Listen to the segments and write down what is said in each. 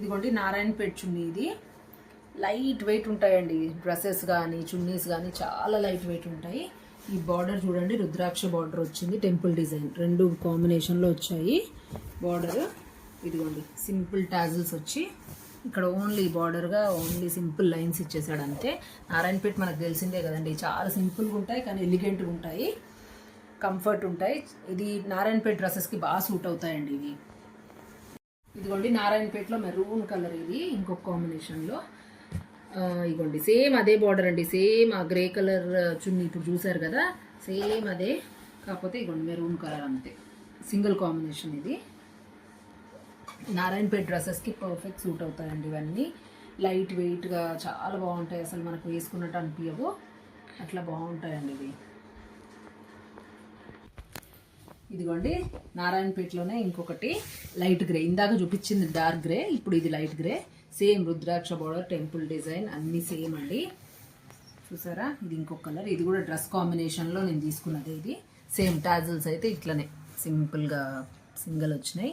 ఇదిగోండి నారాయణపేట చున్నీ. ఇది light weight ఉంటాయండి. డ్రెస్సెస్ కానీ చున్నీస్ కానీ చాలా లైట్ వెయిట్ ఉంటాయి. ఈ బార్డర్ చూడండి, రుద్రాక్ష బార్డర్ వచ్చింది, టెంపుల్ డిజైన్ రెండు కాంబినేషన్లో వచ్చాయి బార్డర్. ఇదిగోండి సింపుల్ టాజిల్స్ వచ్చి ఇక్కడ ఓన్లీ బార్డర్గా ఓన్లీ సింపుల్ లైన్స్ ఇచ్చేసాడు అంతే. నారాయణపేట మనకు తెలిసిందే కదండి, చాలా సింపుల్గా ఉంటాయి కానీ ఎలిగెంట్గా ఉంటాయి, కంఫర్ట్ ఉంటాయి. ఇది నారాయణపేట డ్రెస్సెస్కి బాగా సూట్ అవుతాయండి ఇవి. ఇదిగోండి నారాయణపేటలో మెరూన్ కలర్, ఇది ఇంకొక కాంబినేషన్లో. ఇదిగోండి సేమ్ అదే బార్డర్ అండి, సేమ్ ఆ గ్రే కలర్ చున్నీ ఇప్పుడు చూసారు కదా, సేమ్ అదే, కాకపోతే ఇదిగోండి మెరూన్ కలర్ అంతే, సింగిల్ కాంబినేషన్. ఇది నారాయణపేట డ్రెస్సెస్కి పర్ఫెక్ట్ సూట్ అవుతాయండి ఇవన్నీ. లైట్ వెయిట్గా చాలా బాగుంటాయి, అసలు మనకు వేసుకున్నట్టు అనిపించవు, అట్లా బాగుంటాయండి ఇవి. ఇదిగోండి నారాయణపేటలోనే ఇంకొకటి లైట్ గ్రే, ఇందాక చూపించింది డార్క్ గ్రే, ఇప్పుడు ఇది లైట్ గ్రే, సేమ్ రుద్రాక్ష బార్డర్, టెంపుల్ డిజైన్ అన్నీ సేమ్ అండి. చూసారా, ఇది ఇంకొక కలర్, ఇది కూడా డ్రెస్ కాంబినేషన్లో నేను తీసుకున్నది. ఇది సేమ్ టాజిల్స్ అయితే ఇట్లనే సింపుల్గా సింగిల్ వచ్చినాయి.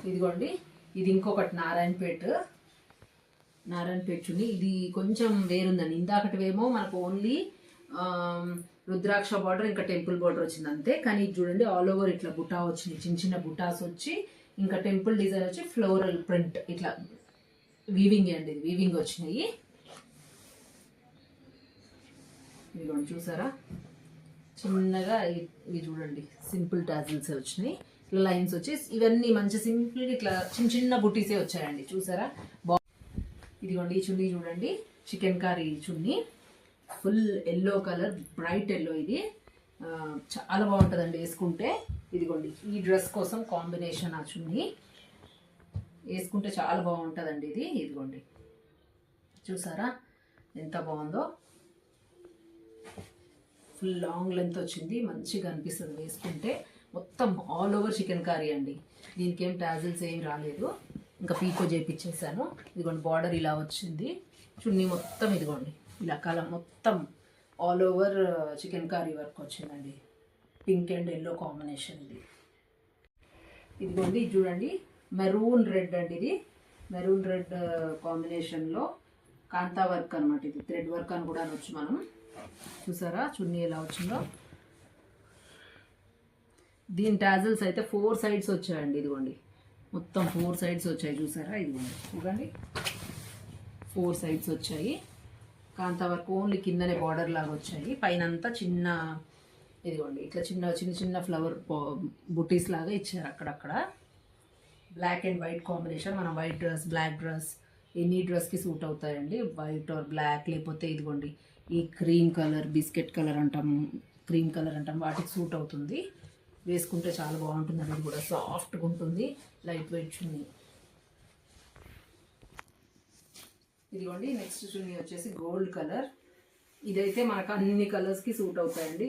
ఇదిగోండి ఇది ఇంకొకటి నారాయణపేట చున్నీ. ఇది కొంచెం వేరుందండి, ఇందాకటివేమో మనకు ఓన్లీ రుద్రాక్ష బార్డర్ ఇంకా టెంపుల్ బార్డర్ వచ్చింది అంతే, కానీ ఇది చూడండి ఆల్ ఓవర్ ఇట్లా బుటా వచ్చినాయి, చిన్న చిన్న బుటాస్ వచ్చి ఇంకా టెంపుల్ డిజైన్ వచ్చి ఫ్లోరల్ ప్రింట్ ఇట్లా వీవింగ్ అండి, ఇది వీవింగ్ వచ్చినాయి. ఇదిగోండి చూసారా, చిన్నగా ఇవి చూడండి సింపుల్ టాజిల్స్ వచ్చినాయి, ఇట్లా లైన్స్ వచ్చి ఇవన్నీ మంచి సింపుల్గా ఇట్లా చిన్న చిన్న బుటీసే వచ్చాయండి. చూసారా ఇదిగోండి ఈ చున్నీ చూడండి, చికెన్ కర్రీ చున్నీ, full yellow colour, bright yellow, ఇది చాలా బాగుంటుందండి వేసుకుంటే. ఇదిగోండి ఈ డ్రెస్ కోసం కాంబినేషన్ ఆ చున్నీ వేసుకుంటే చాలా బాగుంటుందండి ఇది. ఇదిగోండి చూసారా ఎంత బాగుందో, ఫుల్ లాంగ్ లెంత్ వచ్చింది, మంచిగా అనిపిస్తుంది వేసుకుంటే. మొత్తం ఆల్ ఓవర్ చికెన్ కర్రీ అండి, దీనికి ఏం టాజిల్స్ ఏం రాలేదు, ఇంకా పీకో చేపించేసాను. ఇదిగోండి బార్డర్ ఇలా వచ్చింది, చున్నీ మొత్తం ఇదిగోండి ఇలా కలర్ మొత్తం all over chicken curry work వచ్చిందండి, పింక్ అండ్ ఎల్లో కాంబినేషన్. ఇదిగోండి ఇది చూడండి మెరూన్ రెడ్ అండి, ఇది మెరూన్ రెడ్ కాంబినేషన్లో కాంతా వర్క్ అనమాట, ఇది థ్రెడ్ వర్క్ అని కూడా అనొచ్చు మనం. చూసారా చున్నీ ఎలా వచ్చిందో, దీని టాజిల్స్ అయితే 4 సైడ్స్ వచ్చాయండి. ఇదిగోండి మొత్తం 4 సైడ్స్ వచ్చాయి, చూసారా ఇదిగోండి చూడండి 4 సైడ్స్ వచ్చాయి. కాంతా వర్క్ ఓన్లీ కిందనే బార్డర్ లాగా వచ్చాయి, పైన అంతా చిన్న ఇదిగోండి ఇట్లా చిన్న చిన్న చిన్న ఫ్లవర్ బుటీస్ లాగా ఇచ్చారు అక్కడక్కడ. బ్లాక్ అండ్ వైట్ కాంబినేషన్, మనం white dress black dress any డ్రెస్కి సూట్ అవుతాయండి, వైట్ ఆర్ బ్లాక్, లేకపోతే ఇదిగోండి ఈ క్రీమ్ కలర్, బిస్కెట్ కలర్ అంటాం, క్రీమ్ కలర్ అంటాం, వాటికి సూట్ అవుతుంది, వేసుకుంటే చాలా బాగుంటుందండి. ఇది కూడా సాఫ్ట్గా ఉంటుంది, లైట్ వెయిట్ చున్నీ. ఇదిగోండి నెక్స్ట్ చున్నీ వచ్చేసి గోల్డ్ కలర్, ఇదైతే మనకు అన్ని కలర్స్కి సూట్ అవుతాయండి.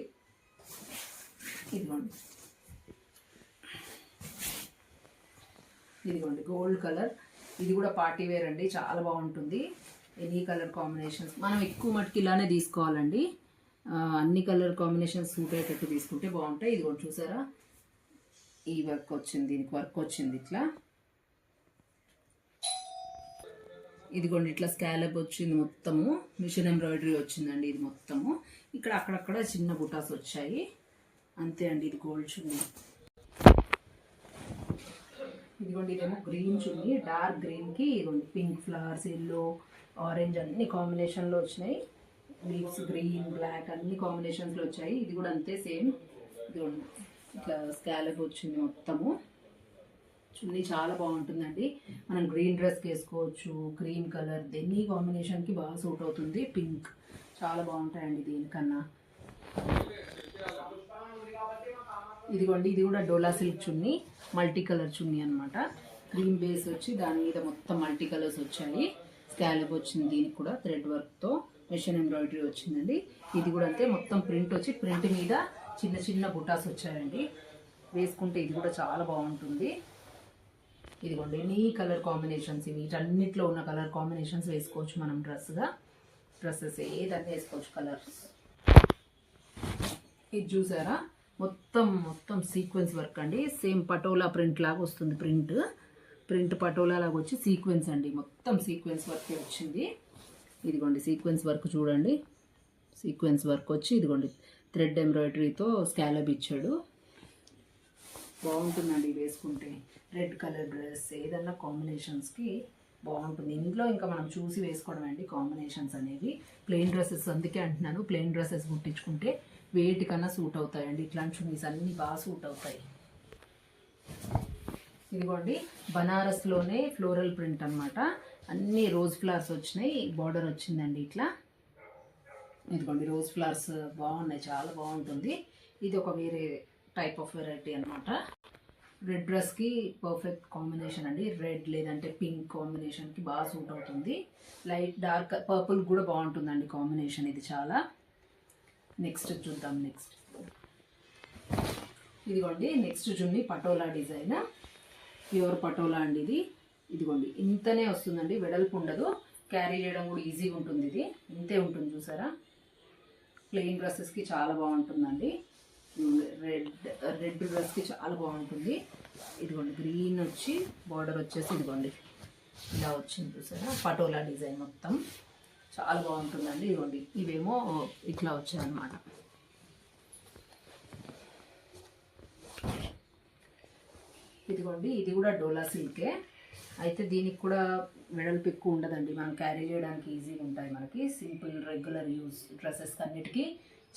ఇదిగోండి గోల్డ్ కలర్, ఇది కూడా పార్టీ వేర్ అండి, చాలా బాగుంటుంది. ఎనీ కలర్ కాంబినేషన్స్ మనం ఎక్కువ మటుకు ఇలానే తీసుకోవాలండి, అన్ని కలర్ కాంబినేషన్స్ సూట్ అయ్యేటట్టు తీసుకుంటే బాగుంటాయి. ఇదిగోండి చూసారా ఈ వర్క్ వచ్చింది, దీనికి వర్క్ వచ్చింది ఇట్లా, ఇదిగోండి ఇట్లా స్కాలప్ వచ్చింది, మొత్తము మిషన్ ఎంబ్రాయిడరీ వచ్చిందండి ఇది మొత్తము. ఇక్కడ అక్కడక్కడ చిన్న బుటాస్ వచ్చాయి అంతే అండి. ఇది గోల్డ్ చున్నీ. ఇదిగోండి ఇదేమో గ్రీన్ చున్నీ, డార్క్ గ్రీన్కి ఇదిగోండి పింక్ ఫ్లవర్స్, ఎల్లో, ఆరెంజ్ అన్ని కాంబినేషన్లో వచ్చినాయి, లీవ్స్ గ్రీన్ బ్లాక్ అన్ని కాంబినేషన్స్లో వచ్చాయి. ఇది కూడా అంతే సేమ్, ఇదిగోండి ఇట్లా స్కాలప్ వచ్చింది మొత్తము. చున్నీ చాలా బాగుంటుందండి, మనం గ్రీన్ డ్రెస్కి వేసుకోవచ్చు, క్రీమ్ కలర్ ఎనీ కాంబినేషన్కి బాగా సూట్ అవుతుంది. పింక్ చాలా బాగుంటాయండి దీనికన్నా. ఇదిగోండి ఇది కూడా డోలా సిల్క్ చున్నీ, మల్టీ కలర్ చున్నీ అనమాట, క్రీమ్ బేస్ వచ్చి దాని మీద మొత్తం మల్టీ కలర్స్ వచ్చాయి, స్కాలప్ వచ్చింది, దీనికి కూడా థ్రెడ్ వర్క్తో మిషన్ ఎంబ్రాయిడరీ వచ్చిందండి. ఇది కూడా అంతే మొత్తం ప్రింట్ వచ్చి ప్రింట్ మీద చిన్న చిన్న బుటాస్ వచ్చాయండి, వేసుకుంటే ఇది కూడా చాలా బాగుంటుంది. ఇదిగోండి ఎనీ కలర్ కాంబినేషన్స్, వీటన్నిటిలో ఉన్న కలర్ కాంబినేషన్స్ వేసుకోవచ్చు మనం డ్రెస్సెస్ ఏదన్నా వేసుకోవచ్చు కలర్స్. ఇది చూసారా మొత్తం సీక్వెన్స్ వర్క్ అండి, సేమ్ పటోలా ప్రింట్ లాగా వస్తుంది ప్రింట్, ప్రింట్ పటోలా లాగా వచ్చి సీక్వెన్స్ అండి, మొత్తం సీక్వెన్స్ వర్క్ వచ్చింది. ఇదిగోండి సీక్వెన్స్ వర్క్ చూడండి, సీక్వెన్స్ వర్క్ వచ్చి ఇదిగోండి థ్రెడ్ ఎంబ్రాయిడరీతో స్కాలప్ ఇచ్చాడు. బాగుంటుందండి వేసుకుంటే. రెడ్ కలర్ డ్రెస్ ఏదన్నా కాంబినేషన్స్కి బాగుంటుంది. ఇంట్లో ఇంకా మనం చూసి వేసుకోవడం అండి కాంబినేషన్స్ అనేవి. ప్లెయిన్ డ్రెస్సెస్ అందుకే అంటున్నాను, ప్లెయిన్ డ్రెస్సెస్ కుట్టించుకుంటే వేటికన్నా సూట్ అవుతాయండి. ఇట్లాంటి చున్నీస్ అన్నీ బాగా సూట్ అవుతాయి. ఇదిగోండి బనారస్లోనే ఫ్లోరల్ ప్రింట్ అనమాట, అన్ని రోజ్ ఫ్లవర్స్ వచ్చినాయి, బార్డర్ వచ్చిందండి ఇట్లా. ఇదిగోండి రోజ్ ఫ్లవర్స్ బాగున్నాయి, చాలా బాగుంటుంది. ఇది ఒక వేరే టైప్ ఆఫ్ వెరైటీ అనమాట. రెడ్ డ్రెస్కి పర్ఫెక్ట్ కాంబినేషన్ అండి. రెడ్ లేదంటే పింక్ కాంబినేషన్కి బాగా సూట్ అవుతుంది. లైట్ డార్క్ పర్పుల్ కూడా బాగుంటుందండి కాంబినేషన్ ఇది చాలా. నెక్స్ట్ చూద్దాం. నెక్స్ట్ ఇదిగోండి నెక్స్ట్ చున్నీ పటోలా డిజైన్, ప్యూర్ పటోలా అండి ఇది. ఇదిగోండి ఇంతనే వస్తుందండి, వెడల్పు ఉండదు, క్యారీ చేయడం కూడా ఈజీగా ఉంటుంది. ఇది ఇంతే ఉంటుంది చూసారా. ప్లెయిన్ డ్రెస్సెస్కి చాలా బాగుంటుందండి. రెడ్ డ్రెస్కి చాలా బాగుంటుంది. ఇదిగోండి గ్రీన్ వచ్చి బార్డర్ వచ్చేసి ఇదిగోండి ఇలా వచ్చింది చూసారా, పటోలా డిజైన్ మొత్తం చాలా బాగుంటుందండి. ఇదిగోండి ఇవేమో ఇట్లా వచ్చాయన్నమాట. ఇదిగోండి ఇది కూడా డోలా సిల్కే, అయితే దీనికి కూడా వెడల్పు ఎక్కువ ఉండదండి, మనం క్యారీ చేయడానికి ఈజీగా ఉంటాయి. మనకి సింపుల్ రెగ్యులర్ యూస్ డ్రెస్సెస్ అన్నిటికీ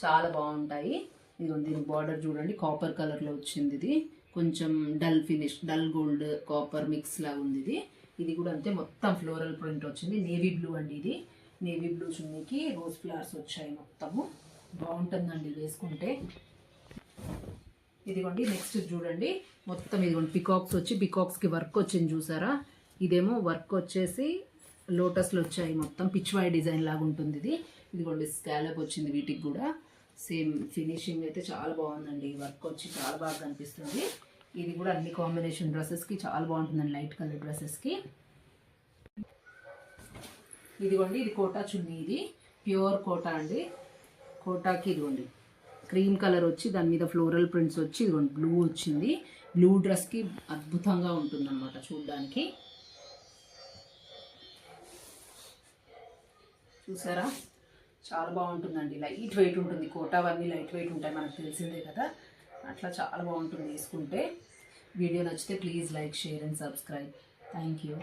చాలా బాగుంటాయి. ఇదిగోండి దీనికి బార్డర్ చూడండి కాపర్ కలర్లో వచ్చింది. ఇది కొంచెం dull finish, dull gold copper mix లాగా ఉంది ఇది. ఇది కూడా అంతే మొత్తం ఫ్లోరల్ ప్రింట్ వచ్చింది. నేవీ బ్లూ అండి ఇది, నేవీ బ్లూ చున్నీకి రోజ్ ఫ్లవర్స్ వచ్చాయి మొత్తము. బాగుంటుందండి వేసుకుంటే. ఇదిగోండి నెక్స్ట్ చూడండి మొత్తం ఇదిగోండి పికాక్స్ వచ్చి పికాక్స్కి వర్క్ వచ్చింది చూసారా. ఇదేమో వర్క్ వచ్చేసి లోటస్లు వచ్చాయి, మొత్తం పిచ్వాయ్ డిజైన్ లాగా ఉంటుంది ఇది. ఇదిగోండి స్కాలప్ వచ్చింది వీటికి కూడా, సేమ్ ఫినిషింగ్ అయితే చాలా బాగుందండి. వర్క్ వచ్చి చాలా బాగా కనిపిస్తుంది. ఇది కూడా అన్ని కాంబినేషన్ డ్రెస్సెస్కి చాలా బాగుంటుందండి, లైట్ కలర్ డ్రెస్సెస్కి. ఇదిగోండి ఇది కోటా చున్నీ, ఇది ప్యూర్ కోటా అండి. కోటాకి ఇదిగోండి క్రీమ్ కలర్ వచ్చి దాని మీద ఫ్లోరల్ ప్రింట్స్ వచ్చి ఇదిగోండి బ్లూ వచ్చింది. బ్లూ డ్రెస్కి అద్భుతంగా ఉంటుంది అనమాట చూడ్డానికి. చూసారా చాలా బాగుంటుందండి, లైట్ వెయిట్ ఉంటుంది. కోటావన్నీ లైట్ వెయిట్ ఉంటాయి మనకు తెలిసిందే కదా, అట్లా చాలా బాగుంటుంది వేసుకుంటే. వీడియో నచ్చితే please like, share and subscribe. Thank you.